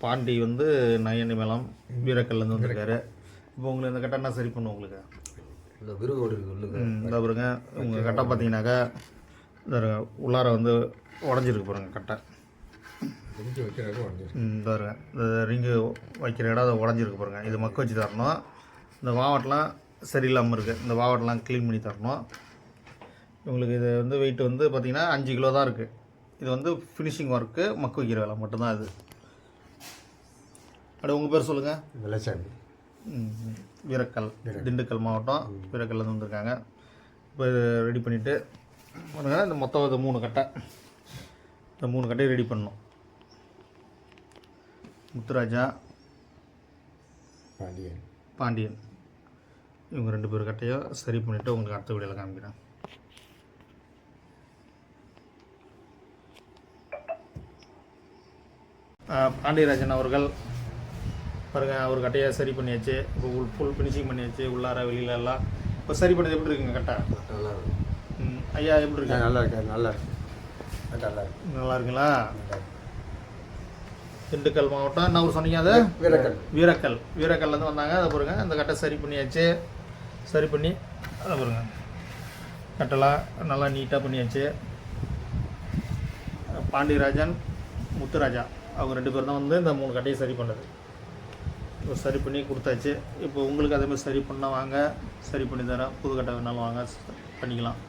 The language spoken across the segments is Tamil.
பாண்டி வந்து நயனி மேளம் வீரக்கல்லேருந்து வந்திருக்காரு. இப்போ உங்களுக்கு இந்த கட்டை என்ன சரி பண்ணும் உங்களுக்கு? இந்த விருகோடு இருக்குது இந்த பாருங்க உங்கள் கட்டை பார்த்தீங்கன்னாக்கா இந்த உள்ளார வந்து உடஞ்சிருக்கு பாருங்க கட்டை. இந்த பாருங்க இந்த ரிங்கு வைக்கிற இடம் அதை உடஞ்சிருக்கு பாருங்க. இது மக்க வச்சு தரணும். இந்த வாவட்டெலாம் சரியில்லாமல் இருக்குது. இந்த வாவட்டெலாம் க்ளீன் பண்ணி தரணும். உங்களுக்கு இது வந்து வெயிட் வந்து பார்த்திங்கன்னா 5 கிலோ தான் இருக்குது. இது வந்து ஃபினிஷிங் ஒர்க்கு, மக்க வைக்கிற வேலை மட்டும்தான் இது. அப்படியே உங்கள் பேர் சொல்லுங்கள். வெள்ளச்சாமி, வீரக்கல், திண்டுக்கல் மாவட்டம் வீரக்கல்லேருந்து வந்திருக்காங்க. இப்போ இது ரெடி பண்ணிவிட்டு பாருங்க. இந்த மொத்தம் இது 3 கட்டை, இந்த 3 கட்டையை ரெடி பண்ணணும். முத்துராஜா, பாண்டியன் இவங்க 2 பேர் கட்டையும் சரி பண்ணிவிட்டு உங்களுக்கு அடுத்த வீடியோவில் காமிக்கிறேன். பாண்டியராஜன் அவர்கள் பாருங்கள், அவர் கட்டையை சரி பண்ணியாச்சு. இப்போ ஃபுல் ஃபினிஷிங் பண்ணியாச்சு, உள்ளார வெளியில எல்லாம். இப்போ சரி பண்ணது எப்படி இருக்குங்க கட்டை? நல்லா இருக்கு. ஐயா எப்படி இருக்கு? நல்லா இருக்கு, நல்லா இருக்கு, நல்லா இருக்கு. நல்லா இருக்குங்களா? திண்டுக்கல் மாவட்டம் என்ன ஊர் சொன்னீங்க? அது வீரக்கல்லேருந்து வந்தாங்க. அதை பாருங்க, அந்த கட்டை சரி பண்ணியாச்சு. சரி பண்ணி அதை பாருங்க, கட்டெல்லாம் நல்லா நீட்டாக பண்ணியாச்சு. பாண்டியராஜன், முத்துராஜா அவங்க 2 பேர் தான் வந்து இந்த 3 கட்டையை சரி பண்ணது. இப்போ சரி பண்ணி கொடுத்தாச்சு. இப்போ உங்களுக்கு அதேமாதிரி சரி பண்ணால் வாங்க, சரி பண்ணி தரேன். புது கட்டை வேணாலும் வாங்க, பண்ணிக்கலாம்.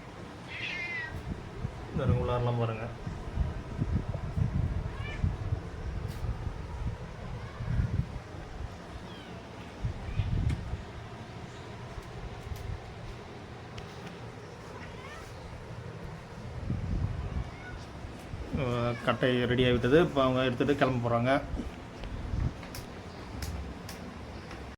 இந்த உள்ளாரெலாம் பாருங்கள். கட்டை ரெடி ஆகிவிட்டது. இப்போ அவங்க எடுத்துகிட்டு கிளம்ப போகிறாங்க.